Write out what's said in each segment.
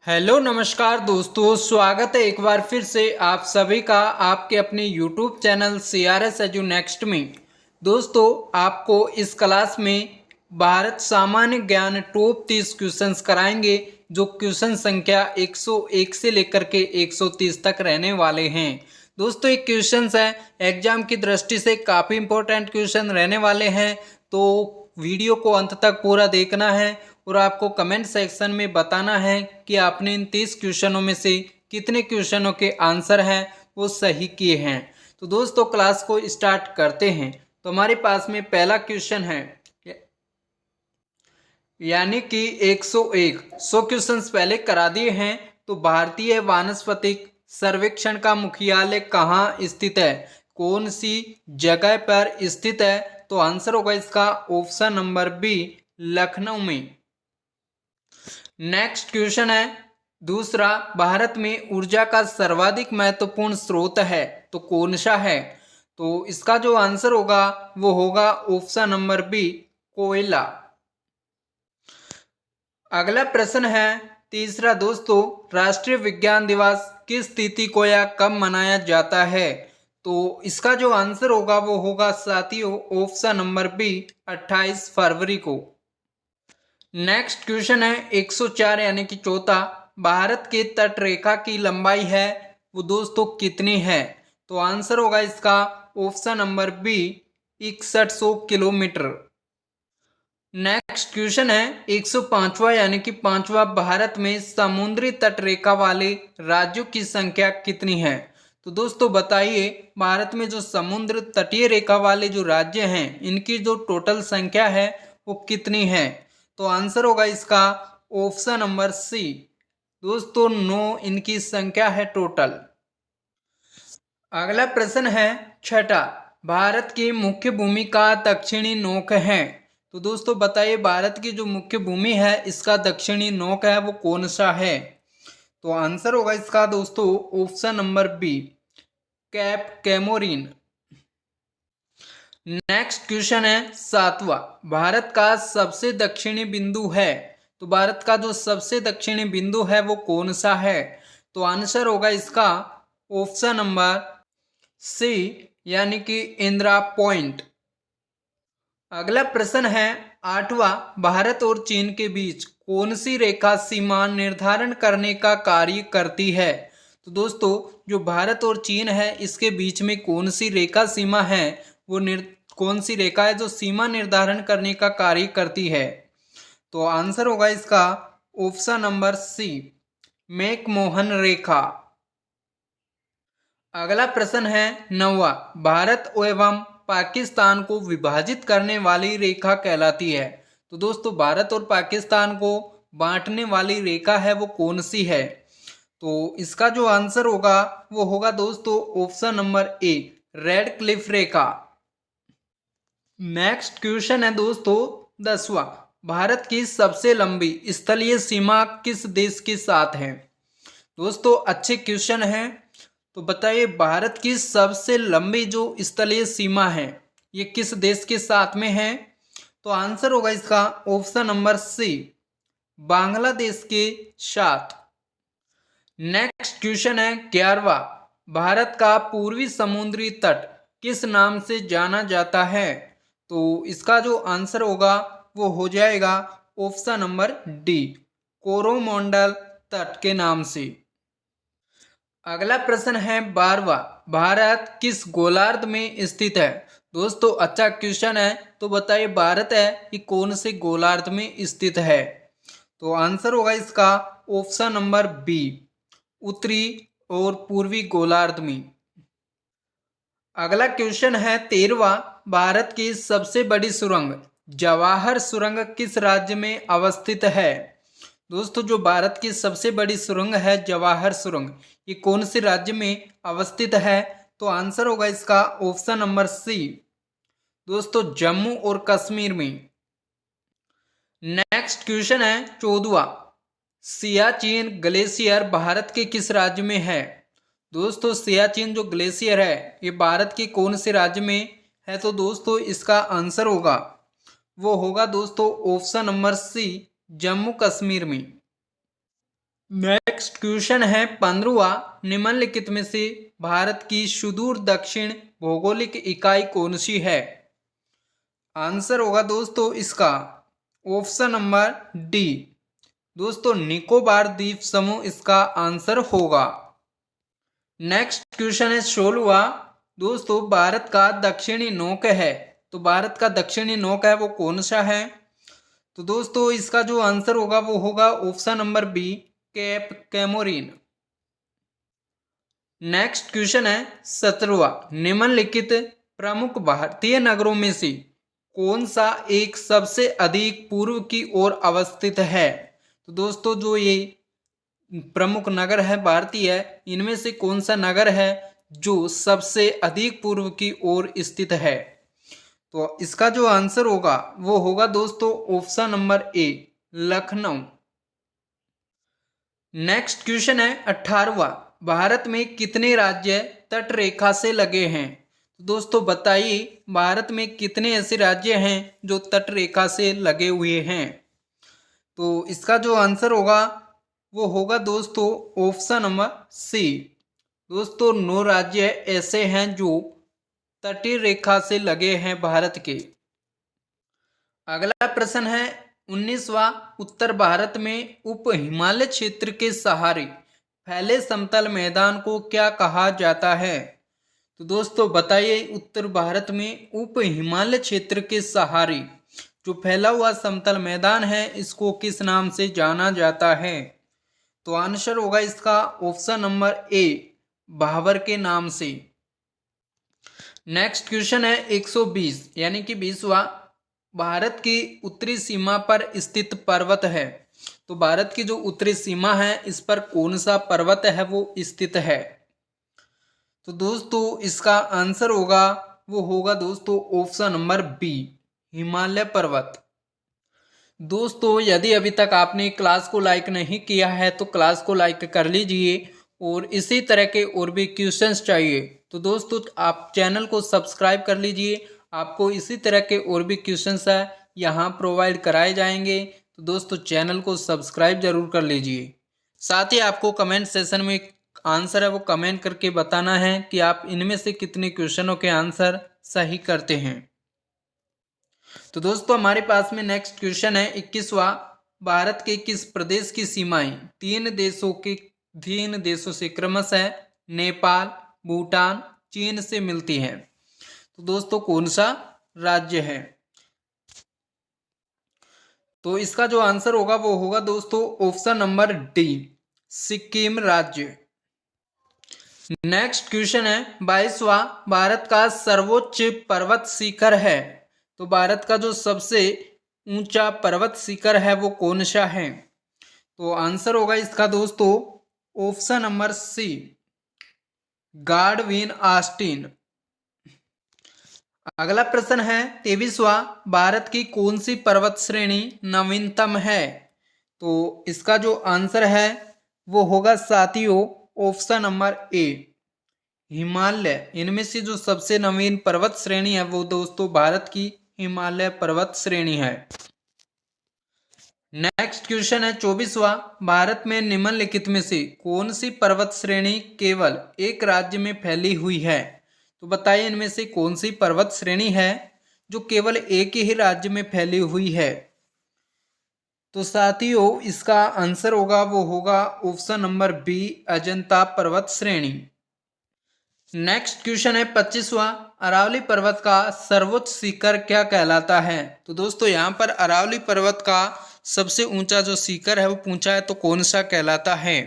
Hello नमस्कार दोस्तों, स्वागत है एक बार फिर से आप सभी का आपके अपने YouTube channel CRS edu next में। दोस्तों, आपको इस क्लास में भारत सामान्य ज्ञान टॉप 30 क्वेश्चंस कराएंगे, जो क्वेश्चन संख्या 101 से लेकर के 130 तक रहने वाले हैं। दोस्तों, एक क्वेश्चंस है एग्जाम की दृष्टि से काफ़ी इंपॉर्टेंट क्वेश्चन रहने वाले हैं, तो वीडियो को अंत तक पूरा देखना है और आपको कमेंट सेक्शन में बताना है कि आपने इन 30 क्वेश्चनों में से कितने क्वेश्चनों के आंसर हैं वो सही किए हैं। तो दोस्तों, क्लास को स्टार्ट करते हैं। तो हमारे पास में पहला क्वेश्चन है, यानी कि 101 100 क्वेश्चंस पहले करा दिए हैं। तो भारतीय वानस्पतिक सर्वेक्षण का मुख्यालय कहाँ स्थित है, कौन सी जगह पर स्थित है? तो आंसर होगा इसका ऑप्शन नंबर बी, लखनऊ में। नेक्स्ट क्वेश्चन है दूसरा, भारत में ऊर्जा का सर्वाधिक महत्वपूर्ण स्रोत है तो कौन सा है? तो इसका जो आंसर होगा वो होगा ऑप्शन नंबर बी, कोयला। अगला प्रश्न है तीसरा दोस्तों, राष्ट्रीय विज्ञान दिवस किस तिथि को या कब मनाया जाता है? तो इसका जो आंसर होगा वो होगा साथियों ऑप्शन नंबर बी, 28 फरवरी को। नेक्स्ट क्वेश्चन है 104 यानी कि चौथा, भारत के तट रेखा की लंबाई है वो दोस्तों कितनी है? तो आंसर होगा इसका option number B, 6100 kilometre. Next question है 105वां यानी कि पांचवा, भारत में समुद्री तट रेखा वाले राज्यों की संख्या कितनी है? तो दोस्तों बताइए, भारत में जो समुद्र तटीय रेखा वाले जो राज्य हैं इनकी जो टोटल संख्या है वो कितनी है? तो आंसर होगा इसका ऑप्शन नंबर सी, दोस्तों 9 इनकी संख्या है टोटल। अगला प्रश्न है छठा, भारत की मुख्य भूमि का दक्षिणी नोक है। तो दोस्तों बताइए, भारत की जो मुख्य भूमि है इसका दक्षिणी नोक है वो कौन सा है? तो आंसर होगा इसका दोस्तों option number B, Cape Comorin. Next question है सातवां, भारत का सबसे दक्षिणी बिंदु है। तो भारत का जो सबसे दक्षिणी बिंदु है वो कौन सा है? तो आंसर होगा इसका ऑप्शन नंबर सी, यानी कि इंदिरा पॉइंट। अगला प्रश्न है आठवां, भारत और चीन के बीच कौन सी रेखा सीमा निर्धारण करने का कार्य करती है? तो दोस्तों, जो भारत और चीन है इसके बीच में कौन सी रेखा सीमा है वो कौन सी रेखा है जो सीमा निर्धारण करने का कार्य करती है? तो आंसर होगा इसका ऑप्शन नंबर सी, मैकमोहन रेखा। अगला प्रश्न है नौवा, भारत एवं पाकिस्तान को विभाजित करने वाली रेखा कहलाती है। तो दोस्तों, भारत और पाकिस्तान को बांटने वाली रेखा है वो कौन सी है? तो इसका जो आंसर होगा वो होगा दोस्तों option number A, red Cliff Rekha. Next question है दोस्तों 10वां, भारत की सबसे लंबी स्थलीय सीमा किस देश के साथ है? दोस्तों अच्छे क्वेश्चन है। तो बताइए, भारत की सबसे लंबी जो स्थलीय सीमा है ये किस देश के साथ में है? तो आंसर होगा इसका ऑप्शन नंबर सी, बांग्लादेश के साथ। नेक्स्ट क्वेश्चन है 11वां, भारत का पूर्वी समुद्री तट किस नाम से जाना जाता है? तो इसका जो आंसर होगा वो हो जाएगा ऑप्शन नंबर डी, कोरोमंडल तट के नाम से। अगला प्रश्न है 12वां, भारत किस गोलार्ध में स्थित है? दोस्तों अच्छा क्वेश्चन है। तो बताइए, भारत है कि कौन से गोलार्ध में स्थित है? तो आंसर होगा इसका ऑप्शन नंबर बी, उत्तरी और पूर्वी गोलार्ध में। अगला क्वेश्चन है 13वां, भारत की सबसे बड़ी सुरंग जवाहर सुरंग किस राज्य में अवस्थित है? दोस्तों, जो भारत की सबसे बड़ी सुरंग है जवाहर सुरंग, ये कौन से राज्य में अवस्थित है? तो आंसर होगा इसका ऑप्शन नंबर सी, दोस्तों जम्मू और कश्मीर में। नेक्स्ट क्वेश्चन है 14वां, सियाचिन ग्लेशियर भारत के किस राज्य में है? दोस्तों, सियाचिन जो ग्लेशियर है ये भारत के कौन से राज्य में है? तो दोस्तों इसका आंसर होगा वो होगा दोस्तों option number C, Jammu Kashmir में। नेक्स्ट क्वेश्चन है 15वां, निम्नलिखित में से भारत की सुदूर दक्षिण भौगोलिक इकाई कौन सी है? आंसर होगा दोस्तों इसका ऑप्शन नंबर डी, दोस्तों निकोबार द्वीप समूह इसका आंसर होगा। नेक्स्ट क्वेश्चन है 16वां, दोस्तों भारत का दक्षिणी नोक है, तो भारत का दक्षिणी नोक है वो कौन सा है? तो दोस्तों इसका जो आंसर होगा वो होगा option number B, Cape Comorin. Next question है 17वां, निम्नलिखित प्रमुख भारतीय नगरों में से कौन सा एक सबसे अधिक पूर्व की ओर अवस्थित है? तो दोस्तों जो ये प्रमुख नगर है भारतीय, इनमें से कौन सा नगर है जो सबसे अधिक पूर्व की ओर स्थित है? तो इसका जो आंसर होगा वो होगा दोस्तों option number A, Lucknow. Next question है 18वां, भारत में कितने राज्य तट रेखा से लगे हैं? तो दोस्तों बताइए भारत में कितने ऐसे राज्य हैं जो तट रेखा से लगे हुए हैं? तो इसका जो आंसर होगा वो होगा दोस्तों ऑप्शन नंबर सी, दोस्तों 9 राज्य ऐसे हैं जो तटीय रेखा से लगे हैं भारत के। अगला प्रश्न है 19वां, उत्तर भारत में उप हिमालय क्षेत्र के सहारे फैले समतल मैदान को क्या कहा जाता है? तो दोस्तों बताइए उत्तर भारत में उप हिमालय क्षेत्र के सहारे जो फैला हुआ समतल मैदान है इसको किस नाम से जाना जाता है? तो आंसर होगा इसका ऑप्शन नंबर ए, भाबर के नाम से। नेक्स्ट क्वेश्चन है 120 यानी कि 20वां, भारत की उत्तरी सीमा पर स्थित पर्वत है, तो भारत की जो उत्तरी सीमा है इस पर कौन सा पर्वत है वो स्थित है? तो दोस्तों इसका आंसर होगा वो होगा दोस्तों ऑप्शन नंबर बी, हिमालय पर्वत। दोस्तों यदि अभी तक आपने क्लास को लाइक नहीं किया है तो क्लास को लाइक कर लीजिए, और इसी तरह के और भी क्वेश्चंस चाहिए तो दोस्तों आप चैनल को सब्सक्राइब कर लीजिए। आपको इसी तरह के और भी क्वेश्चंस है यहाँ प्रोवाइड कराए जाएंगे, तो दोस्तों चैनल को सब्सक्राइब जरूर कर लीजिए। साथ ही आपको कमेंट सेशन में आंसर है वो कमेंट करके बताना है कि आप इनमें से कितने क्वेश्चनों के आंसर सही करते हैं। तो दोस्तों हमारे पास में नेक्स्ट क्वेश्चन है 21वां, भारत के किस प्रदेश की सीमाएं तीन देशों से क्रमशः नेपाल, भूटान, चीन से मिलती हैं? तो दोस्तों कौन सा राज्य है? तो इसका जो आंसर होगा वो होगा दोस्तों ऑप्शन नंबर डी, सिक्किम राज्य। नेक्स्ट क्वेश्चन है 22वां, भारत का सर्वोच्च पर्वत शिखर है, तो भारत का जो सबसे ऊंचा पर्वत शिखर है वो कौन सा है? तो आंसर होगा इसका दोस्तों option number C, Godwin Austen. अगला प्रश्न है 23वां, भारत की कौन सी पर्वत श्रेणी नवीनतम है? तो इसका जो आंसर है वो होगा साथियों ऑप्शन नंबर ए, हिमालय। इनमें से जो सबसे नवीन पर्वत श्रेणी है वो दोस्तों भारत की हिमालय पर्वत श्रेणी है। नेक्स्ट क्वेश्चन है 24वां, भारत में निम्नलिखित में से कौन सी पर्वत श्रेणी केवल एक राज्य में फैली हुई है? तो बताइए इनमें से कौन सी पर्वत श्रेणी है जो केवल एक ही राज्य में फैली हुई है? तो साथियों इसका आंसर होगा वो होगा ऑप्शन नंबर बी, अजंता पर्वत श्रेणी। नेक्स्ट क्वेश्चन है 25वां, अरावली पर्वत का सर्वोच्च शिखर क्या कहलाता है? तो दोस्तों यहाँ पर अरावली पर्वत का सबसे ऊंचा जो शिखर है वो पूछा है, तो कौन सा कहलाता है?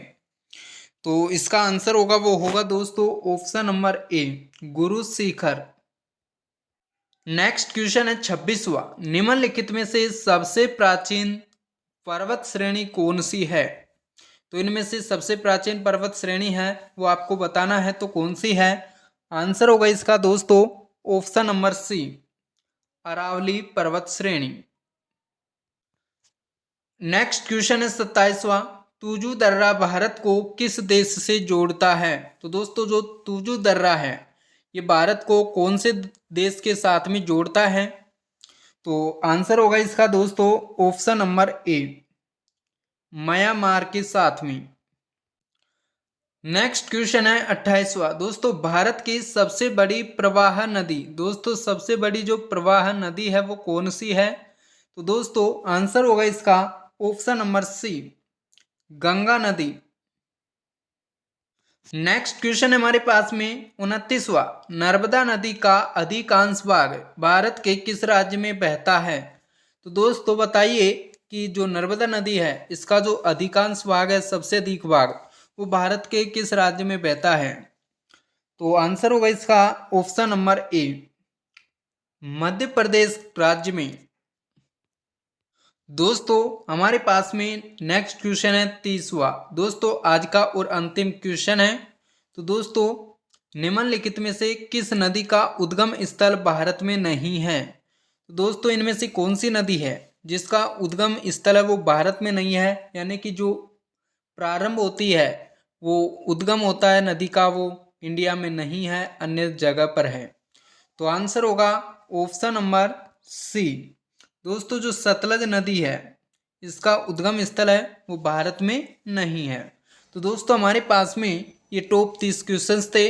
तो इसका आंसर होगा वो होगा दोस्तों option number A, Guru Shikhar. Next question है 26वां, निम्नलिखित में से सबसे प्राचीन पर्वत श्रेणी कौन सी है? तो इनमें से सबसे प्राचीन पर्वत श्रेणी है वो आपको बताना है, तो कौन सी है? आंसर होगा इसका दोस्तों ऑप्शन नंबर सी, अरावली पर्वत श्रेणी। नेक्स्ट क्वेश्चन है 27वां, तुजू दर्रा भारत को किस देश से जोड़ता है? तो दोस्तों जो तुजू दर्रा है ये भारत को कौन से देश के साथ में जोड़ता है? तो आंसर होगा इसका दोस्तों ऑप्शन नंबर ए, म्यांमार के साथ में। नेक्स्ट क्वेश्चन है 28वां। दोस्तों भारत की सबसे बड़ी प्रवाह नदी, दोस्तों सबसे बड़ी जो प्रवाह नदी है वो कौन सी है? तो दोस्तों आंसर होगा इसका ऑप्शन नंबर सी, गंगा नदी। नेक्स्ट क्वेश्चन है हमारे पास में 29वां। नर्मदा नदी का अधिकांश भाग भारत के किस राज्य में बहता है? तो दोस्तों बताइए कि जो नर्मदा नदी है इसका जो अधिकांश भाग है, सबसे अधिक भाग, वो भारत के किस राज्य में बहता है? तो आंसर होगा इसका option number A, Madhya Pradesh राज्य में। दोस्तों हमारे पास में नेक्स्ट क्वेश्चन है 30वां। दोस्तों आज का और अंतिम क्वेश्चन है। तो दोस्तों निम्नलिखित में से किस नदी का उद्गम स्थल भारत में नहीं है? तो दोस्तों इनमें से कौन सी नदी है जिसका उद्गम स्थल है वो भारत में नहीं है, यानी कि जो प्रारंभ होती है, वो उद्गम होता है नदी का, वो इंडिया में नहीं है, अन्य जगह पर है। तो आंसर होगा ऑप्शन नंबर सी। दोस्तों जो सतलज नदी है इसका उद्गम स्थल है वो भारत में नहीं है। तो दोस्तों हमारे पास में ये टॉप 30 क्वेश्चंस थे।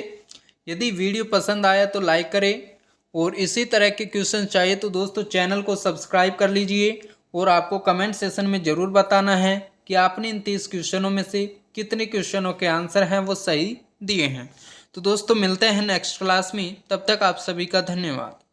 यदि वीडियो पसंद आया तो लाइक करें, और इसी तरह के क्वेश्चन चाहिए तो दोस्तों चैनल को सब्सक्राइब कर लीजिए, और आपको कमेंट सेशन में ज़रूर बताना है कि आपने इन 30 क्वेश्चनों में से कितने क्वेश्चनों के आंसर हैं वो सही दिए हैं। तो दोस्तों मिलते हैं नेक्स्ट क्लास में, तब तक आप सभी का धन्यवाद।